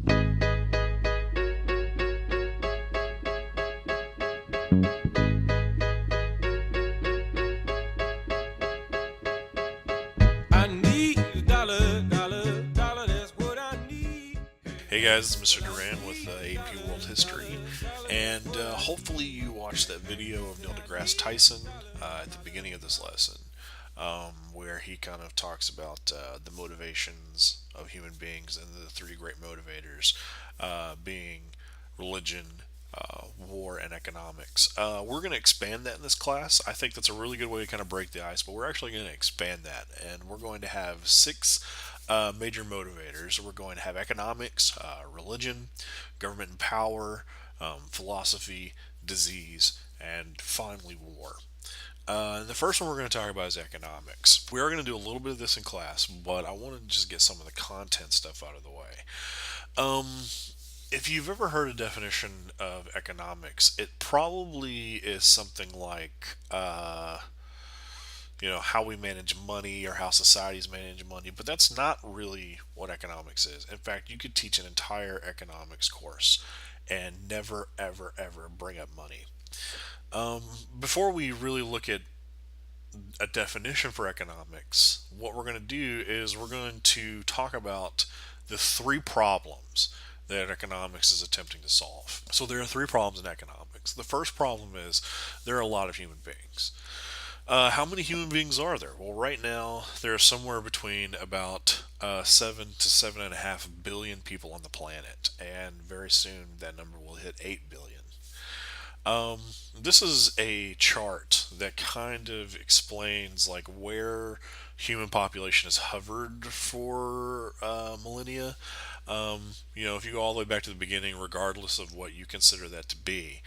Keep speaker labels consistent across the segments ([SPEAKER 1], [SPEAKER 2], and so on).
[SPEAKER 1] I need a dollar, dollar, dollar, that's what I need.
[SPEAKER 2] Hey guys, it's Mr. Duran with AP World History, and hopefully you watched that video of Neil deGrasse Tyson at the beginning of this lesson, where he kind of talks about the motivations of human beings and the three great motivators being religion, war, and economics. We're going to expand that in this class. I think that's a really good way to kind of break the ice, but we're actually going to expand that, and we're going to have six major motivators. We're going to have economics, religion, government and power, philosophy, disease, and finally war. The first one we're going to talk about is economics. We are going to do a little bit of this in class, but I want to just get some of the content stuff out of the way. Um, if you've ever heard a definition of economics, it probably is something like, how we manage money or how societies manage money, but that's not really what economics is. In fact, you could teach an entire economics course and never, ever, ever bring up money. Um, Before we really look at a definition for economics, what we're going to do is we're going to talk about the three problems that economics is attempting to solve. So there are three problems in economics. The first problem is there are a lot of human beings. How many human beings are there? Well, right now there are somewhere between about 7 to 7.5 billion people on the planet, and very soon that number will hit 8 billion. This is a chart that kind of explains like where human population has hovered for millennia. If you go all the way back to the beginning, regardless of what you consider that to be,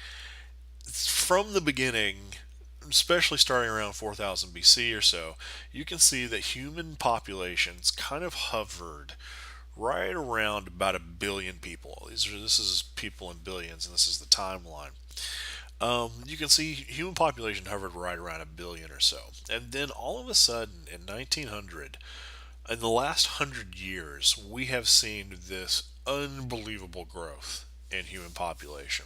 [SPEAKER 2] from the beginning, especially starting around 4000 BC or so, you can see that human populations kind of hovered right around about 1 billion people. This is people in billions, and this is the timeline. You can see human population hovered right around 1 billion or so, and then all of a sudden in 1900, in the last 100 years, we have seen this unbelievable growth in human population.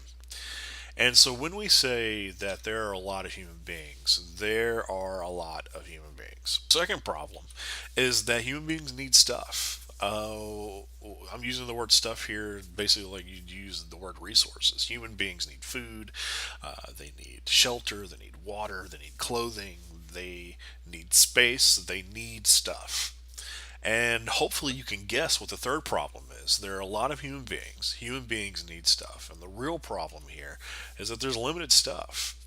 [SPEAKER 2] And so when we say that there are a lot of human beings, there are a lot of human beings. Second problem is that human beings need stuff. I'm using the word stuff here basically like you'd use the word resources. Human beings need food, they need shelter, they need water, they need clothing, they need space, they need stuff. And hopefully you can guess what the third problem is. There are a lot of human beings. Human beings need stuff. And the real problem here is that there's limited stuff.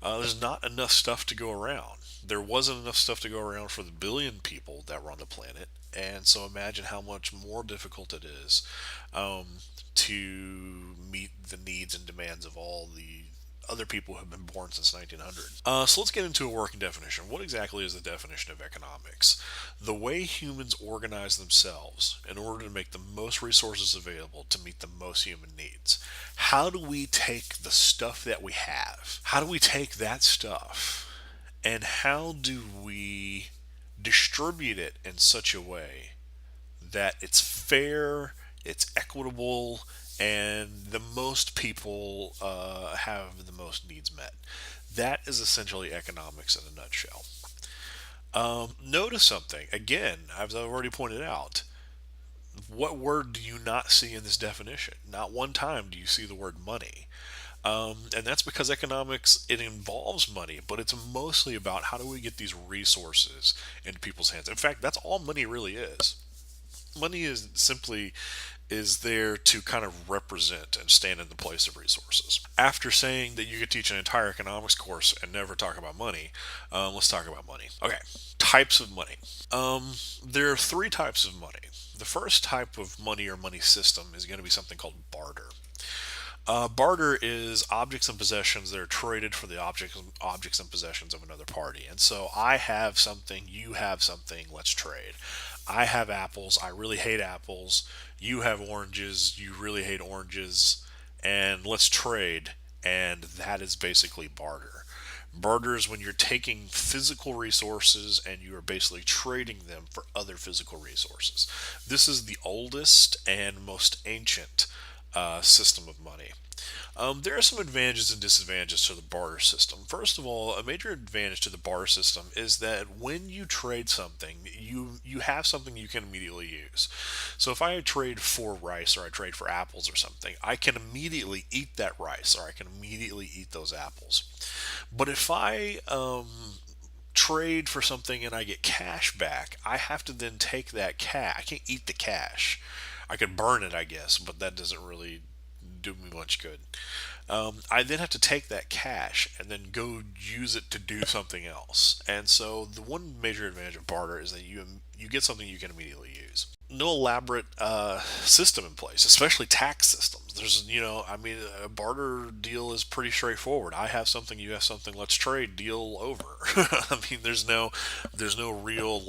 [SPEAKER 2] There's not enough stuff to go around. There wasn't enough stuff to go around for the billion people that were on the planet. And so imagine how much more difficult it is to meet the needs and demands of all the other people who have been born since 1900. So let's get into a working definition. What exactly is the definition of economics? The way humans organize themselves in order to make the most resources available to meet the most human needs. How do we take the stuff that we have? How do we take that stuff and how do we distribute it in such a way that it's fair, it's equitable, and the most people have the most needs met. That is essentially economics in a nutshell. Notice something. Again, as I've already pointed out, what word do you not see in this definition? Not one time do you see the word money. And that's because economics, it involves money, but it's mostly about how do we get these resources into people's hands. In fact, that's all money really is. Money is there to kind of represent and stand in the place of resources. After saying that you could teach an entire economics course and never talk about money, let's talk about money. Okay, types of money. There are three types of money. The first type of money or money system is going to be something called barter. Barter is objects and possessions that are traded for the objects and possessions of another party. And so I have something, you have something, let's trade. I have apples, I really hate apples. You have oranges, you really hate oranges. And let's trade. And that is basically barter. Barter is when you're taking physical resources and you are basically trading them for other physical resources. This is the oldest and most ancient system of money. There are some advantages and disadvantages to the barter system. First of all, a major advantage to the barter system is that when you trade something, you have something you can immediately use. So if I trade for rice or I trade for apples or something, I can immediately eat that rice or I can immediately eat those apples. But if I trade for something and I get cash back, I have to then take that cash. I can't eat the cash. I could burn it, I guess, but that doesn't really do me much good. I then have to take that cash and then go use it to do something else. And so the one major advantage of barter is that you get something you can immediately use. No elaborate system in place, especially tax systems. I mean, a barter deal is pretty straightforward. I have something, you have something. Let's trade. Deal over. I mean, there's no real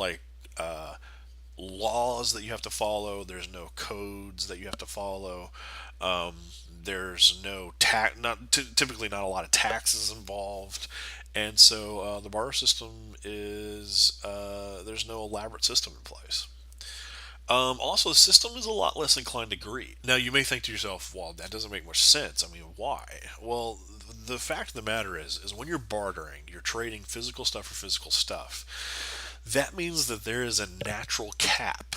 [SPEAKER 2] laws that you have to follow. There's no codes that you have to follow. Um, there's no tax, typically not a lot of taxes involved, and so the barter system is there's no elaborate system in place. Also, the system is a lot less inclined to greed. Now, you may think to yourself, "Well, that doesn't make much sense. I mean, why?" Well, the fact of the matter is when you're bartering, you're trading physical stuff for physical stuff. That means that there is a natural cap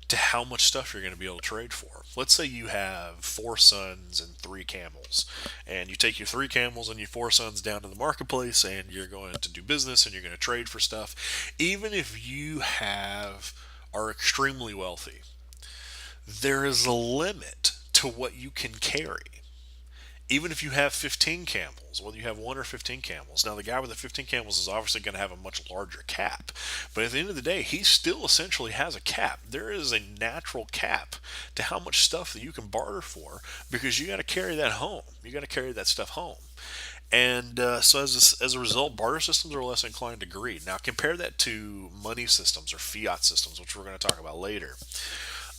[SPEAKER 2] to how much stuff you're going to be able to trade for. Let's say you have 4 sons and 3 camels, and you take your 3 camels and your 4 sons down to the marketplace, and you're going to do business and you're going to trade for stuff. Even if you are extremely wealthy, there is a limit to what you can carry. Even if you have 15 camels, whether you have 1 or 15 camels. Now, the guy with the 15 camels is obviously going to have a much larger cap. But at the end of the day, he still essentially has a cap. There is a natural cap to how much stuff that you can barter for because you got to carry that home. You got to carry that stuff home. And so as a result, barter systems are less inclined to greed. Now, compare that to money systems or fiat systems, which we're going to talk about later.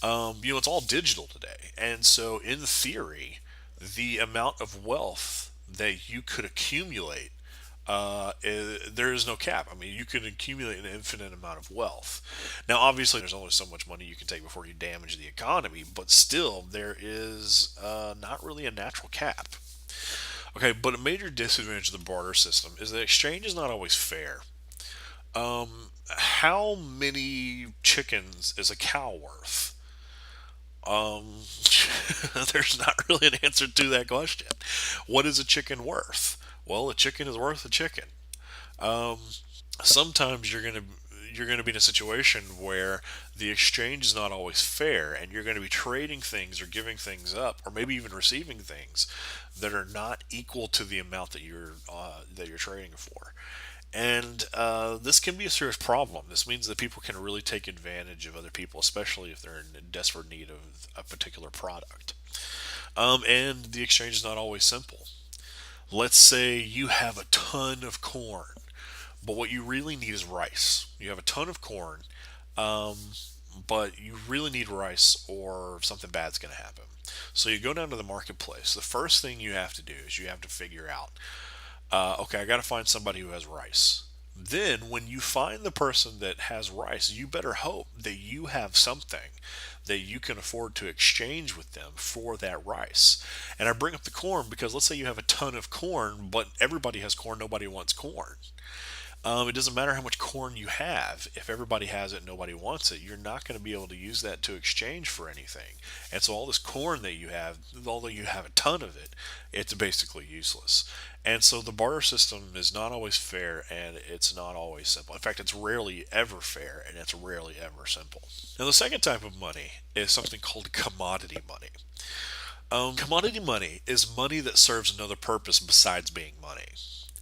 [SPEAKER 2] It's all digital today. And so, in theory, the amount of wealth that you could accumulate, there is no cap. I mean, you can accumulate an infinite amount of wealth. Now, obviously, there's only so much money you can take before you damage the economy, but still, there is not really a natural cap. Okay, but a major disadvantage of the barter system is that exchange is not always fair. How many chickens is a cow worth? Um, there's not really an answer to that question. What is a chicken worth? Well, a chicken is worth a chicken. Um, Sometimes you're gonna be in a situation where the exchange is not always fair, and you're going to be trading things or giving things up, or maybe even receiving things that are not equal to the amount that you're trading for. And this can be a serious problem. This means that people can really take advantage of other people, especially if they're in desperate need of a particular product. And the exchange is not always simple. Let's say you have a ton of corn, but what you really need is rice. You have a ton of corn, um, but you really need rice or something bad's going to happen. So you go down to the marketplace. The first thing you have to do is you have to figure out, okay, I got to find somebody who has rice. Then, when you find the person that has rice, you better hope that you have something that you can afford to exchange with them for that rice. And I bring up the corn because let's say you have a ton of corn, but everybody has corn, nobody wants corn. It doesn't matter how much corn you have. If everybody has it, nobody wants it. You're not going to be able to use that to exchange for anything. And so all this corn that you have, although you have a ton of it, it's basically useless. And so the barter system is not always fair, and it's not always simple. In fact, it's rarely ever fair, and it's rarely ever simple. Now, the second type of money is something called commodity money. Commodity money is money that serves another purpose besides being money.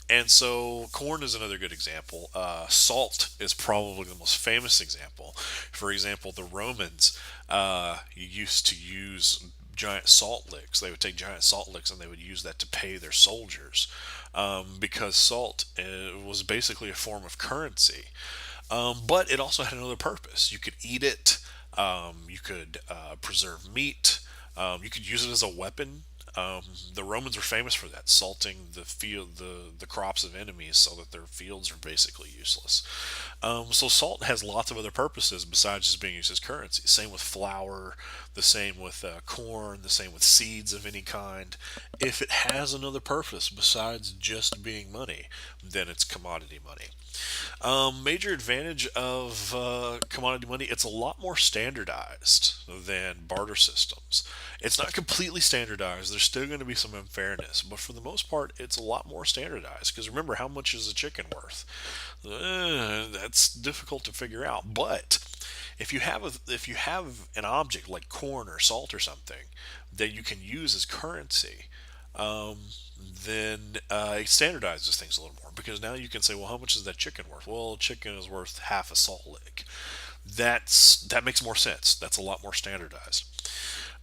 [SPEAKER 2] And so corn is another good example. Salt is probably the most famous example. For example, the Romans used to use giant salt licks. They would take giant salt licks and they would use that to pay their soldiers because salt was basically a form of currency. But it also had another purpose. You could eat it, you could preserve meat, you could use it as a weapon. The Romans were famous for that, salting the crops of enemies so that their fields are basically useless. So salt has lots of other purposes besides just being used as currency. Same with flour, the same with corn, the same with seeds of any kind. If it has another purpose besides just being money, then it's commodity money. Major advantage of commodity money, it's a lot more standardized than barter systems. It's not completely standardized. There's still going to be some unfairness, but for the most part, it's a lot more standardized. Because remember, how much is a chicken worth? That's difficult to figure out. But if you have an object like corn or salt or something that you can use as currency, um, then it standardizes things a little more because now you can say, well, how much is that chicken worth? Well, chicken is worth half a salt lick. That makes more sense. That's a lot more standardized.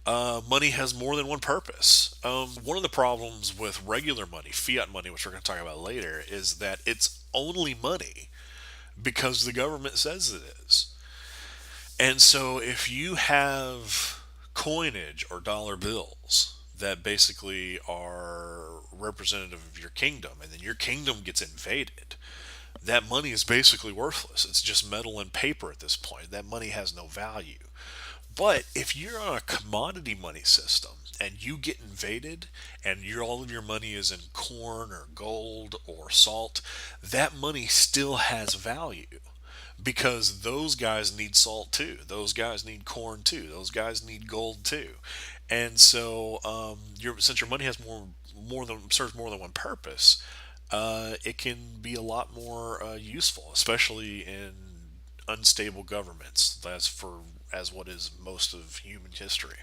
[SPEAKER 2] Money has more than one purpose. One of the problems with regular money, fiat money, which we're going to talk about later, is that it's only money because the government says it is. And so if you have coinage or dollar bills that basically are representative of your kingdom, and then your kingdom gets invaded, that money is basically worthless. It's just metal and paper at this point. That money has no value. But if you're on a commodity money system and you get invaded and all of your money is in corn or gold or salt, that money still has value because those guys need salt too. Those guys need corn too. Those guys need gold too. And so, since your money has more than serves more than one purpose, it can be a lot more useful, especially in unstable governments. As what is most of human history.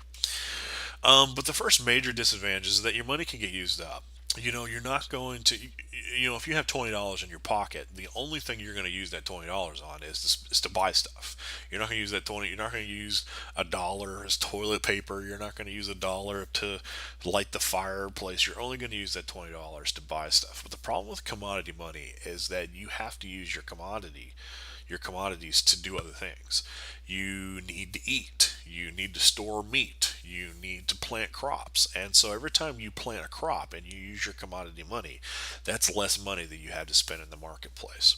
[SPEAKER 2] But the first major disadvantage is that your money can get used up. You're not going to, if you have $20 in your pocket, the only thing you're going to use that $20 on is to buy stuff. You're not going to use that 20. You're not going to use a dollar as toilet paper. You're not going to use a dollar to light the fireplace. You're only going to use that $20 to buy stuff. But the problem with commodity money is that you have to use your commodities to do other things. You need to eat. You need to store meat. You need to plant crops. And so every time you plant a crop and you use your commodity money, that's less money that you have to spend in the marketplace.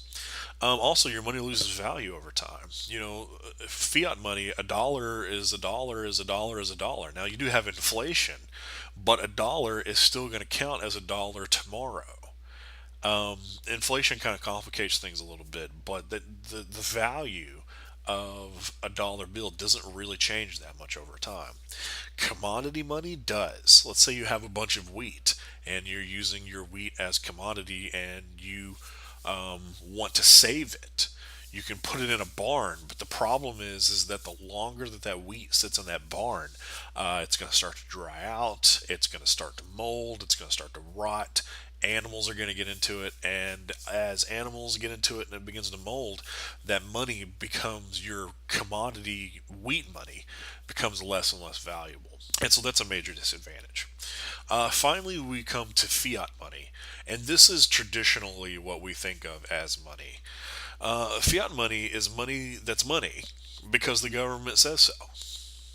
[SPEAKER 2] Also, your money loses value over time. Fiat money, a dollar is a dollar is a dollar is a dollar. Now, you do have inflation, but a dollar is still going to count as a dollar tomorrow. Inflation kind of complicates things a little bit, but the value of a dollar bill doesn't really change that much over time. Commodity money does. Let's say you have a bunch of wheat and you're using your wheat as commodity and you want to save it. You can put it in a barn, but the problem is that the longer that wheat sits in that barn, it's going to start to dry out. It's going to start to mold. It's going to start to rot. Animals are going to get into it, and as animals get into it and it begins to mold, that money becomes your commodity wheat money becomes less and less valuable, and so that's a major disadvantage. Finally, we come to fiat money, and this is traditionally what we think of as money. Fiat money is money that's money because the government says so.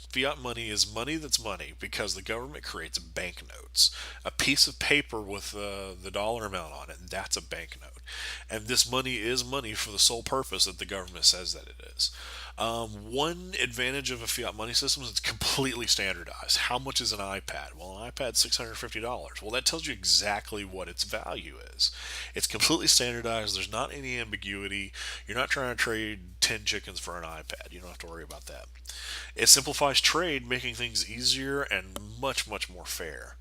[SPEAKER 2] Fiat money is money that's money because the government creates banknotes. A piece of paper with the dollar amount on it, and that's a banknote. And this money is money for the sole purpose that the government says that it is. One advantage of a fiat money system is it's completely standardized. How much is an iPad? Well, an iPad's $650. Well, that tells you exactly what its value is. It's completely standardized. There's not any ambiguity. You're not trying to trade 10 chickens for an iPad. You don't have to worry about that. It simplifies trade, making things easier and much, much more fair.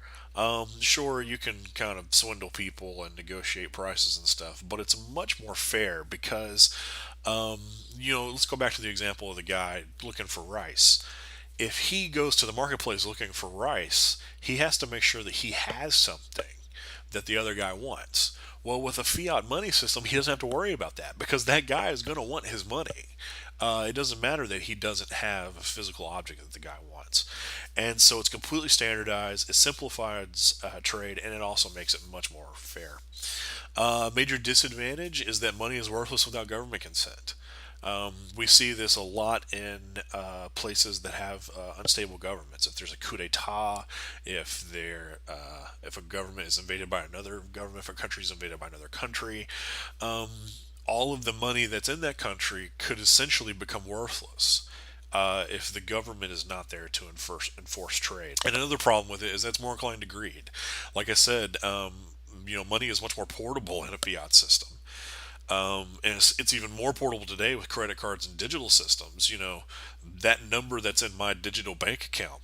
[SPEAKER 2] Sure, you can kind of swindle people and negotiate prices and stuff, but it's much more fair because, let's go back to the example of the guy looking for rice. If he goes to the marketplace looking for rice, he has to make sure that he has something that the other guy wants. Well, with a fiat money system, he doesn't have to worry about that because that guy is going to want his money. It doesn't matter that he doesn't have a physical object that the guy wants. And so it's completely standardized, it simplifies trade, and it also makes it much more fair. Major disadvantage is that money is worthless without government consent. We see this a lot in places that have unstable governments. If there's a coup d'état, if a government is invaded by another government, if a country is invaded by another country, um, all of the money that's in that country could essentially become worthless if the government is not there to enforce trade. And another problem with it is that's more inclined to greed. Like I said, money is much more portable in a fiat system. And it's even more portable today with credit cards and digital systems. That number that's in my digital bank account,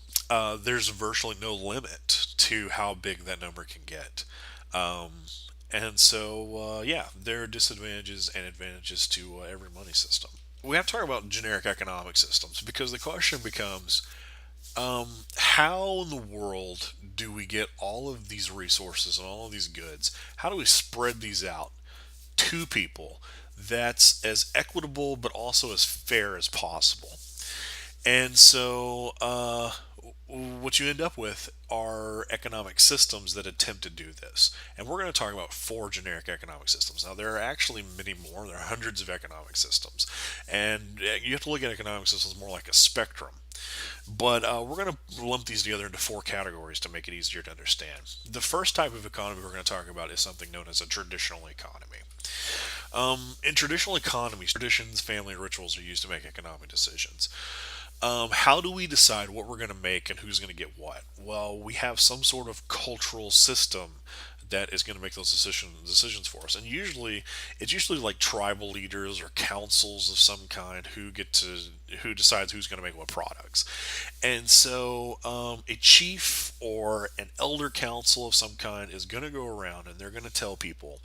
[SPEAKER 2] there's virtually no limit to how big that number can get. Um, and so, yeah, there are disadvantages and advantages to every money system. We have to talk about generic economic systems because the question becomes, how in the world do we get all of these resources and all of these goods? How do we spread these out to people that's as equitable but also as fair as possible? And so, what you end up with are economic systems that attempt to do this. And we're going to talk about four generic economic systems. Now, there are actually many more. There are hundreds of economic systems. And you have to look at economic systems more like a spectrum. But we're going to lump these together into four categories to make it easier to understand. The first type of economy we're going to talk about is something known as a traditional economy. In traditional economies, traditions, family, and rituals are used to make economic decisions. How do we decide what we're going to make and who's going to get what? Well, we have some sort of cultural system that is going to make those decisions for us. And it's usually like tribal leaders or councils of some kind who decides who's going to make what products. And so, a chief or an elder council of some kind is going to go around and they're going to tell people,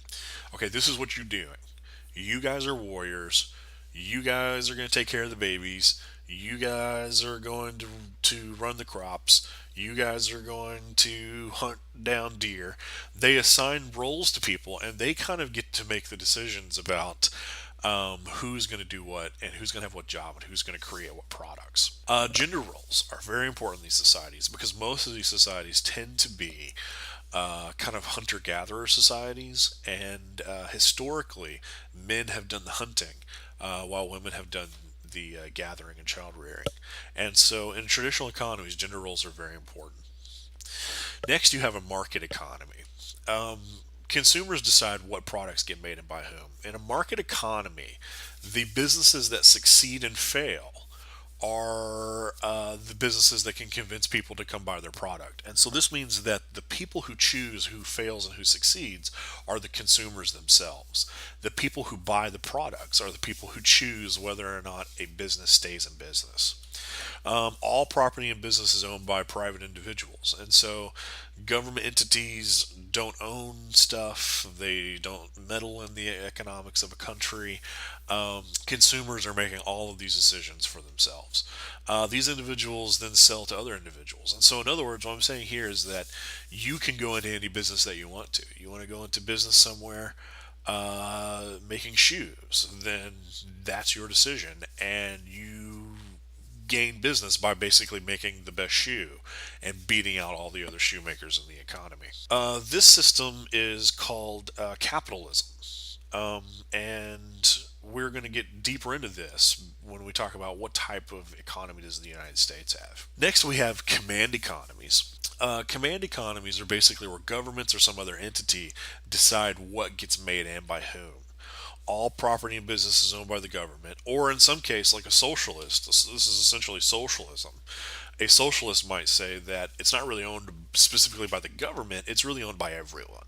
[SPEAKER 2] okay, this is what you're doing. You guys are warriors. You guys are going to take care of the babies. You guys are going to run the crops. You guys are going to hunt down deer. They assign roles to people, and they kind of get to make the decisions about who's going to do what and who's going to have what job and who's going to create what products. Gender roles are very important in these societies because most of these societies tend to be kind of hunter-gatherer societies, and historically, men have done the hunting while women have done the gathering and child rearing. And so, in traditional economies, gender roles are very important. Next, you have a market economy. Um, Consumers decide what products get made and by whom. In a market economy, the businesses that succeed and fail are the businesses that can convince people to come buy their product. And so this means that the people who choose who fails and who succeeds are the consumers themselves. The people who buy the products are the people who choose whether or not a business stays in business. All property and business is owned by private individuals, and so government entities don't own stuff. They don't meddle in the economics of a country. Consumers are making all of these decisions for themselves. These individuals then sell to other individuals, and so in other words, what I'm saying here is that you can go into any business that you want to. You want to go into business somewhere making shoes, then that's your decision, and you gain business by basically making the best shoe and beating out all the other shoemakers in the economy. This system is called capitalism. And we're going to get deeper into this when we talk about what type of economy does the United States have. Next, we have command economies. Command economies are basically where governments or some other entity decide what gets made and by whom. All property and business is owned by the government, or in some case, like a socialist. This is essentially socialism. A socialist might say that it's not really owned specifically by the government; it's really owned by everyone.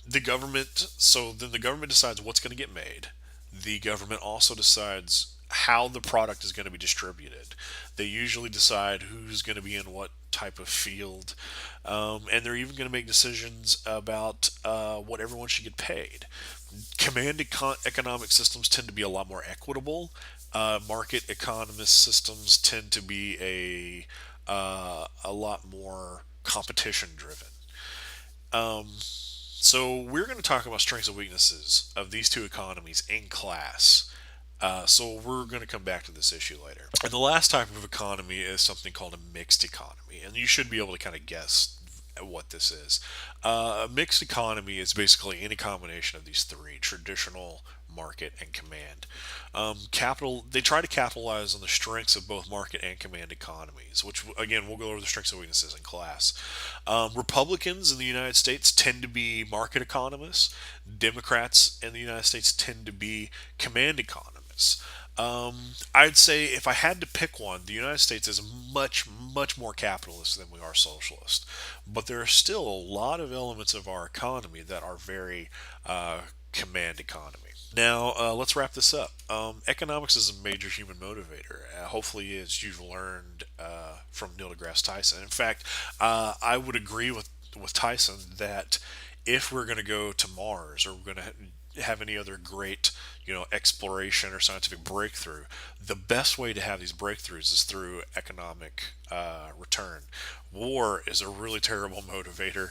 [SPEAKER 2] The government, so then the government decides what's going to get made. The government also decides how the product is going to be distributed. They usually decide who's going to be in what type of field, and they're even going to make decisions about what everyone should get paid. Command economic systems tend to be a lot more equitable. Market economist systems tend to be a lot more competition driven. So we're going to talk about strengths and weaknesses of these two economies in class. So we're going to come back to this issue later. And the last type of economy is something called a mixed economy, and you should be able to kind of guess what this is. A mixed economy is basically any combination of these three: traditional, market, and command. Capital. They try to capitalize on the strengths of both market and command economies, which again we'll go over the strengths and weaknesses in class. Republicans in the United States tend to be market economists. Democrats in the United States tend to be command economists. I'd say if I had to pick one, the United States is much more capitalist than we are socialist. But there are still a lot of elements of our economy that are very command economy. Now, let's wrap this up. Economics is a major human motivator. Hopefully, as you've learned from Neil deGrasse Tyson. In fact, I would agree with Tyson that if we're going to go to Mars or we're going to have any other great, exploration or scientific breakthrough, the best way to have these breakthroughs is through economic return. War is a really terrible motivator.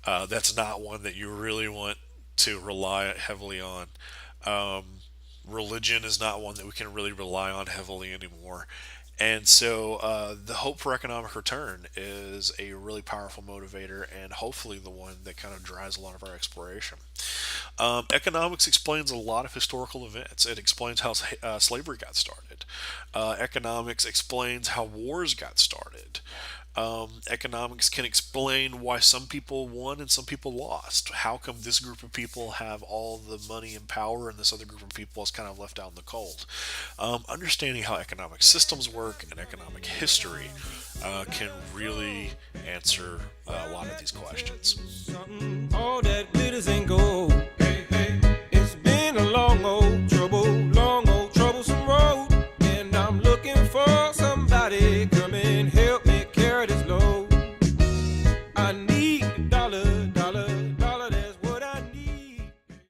[SPEAKER 2] That's not one that you really want to rely heavily on. Religion is not one that we can really rely on heavily anymore. And so the hope for economic return is a really powerful motivator and hopefully the one that kind of drives a lot of our exploration. Economics explains a lot of historical events. It explains how slavery got started. Economics explains how wars got started. Economics can explain why some people won and some people lost. How come this group of people have all the money and power and this other group of people is kind of left out in the cold? Understanding how economic systems work and economic history can really answer a lot of these questions.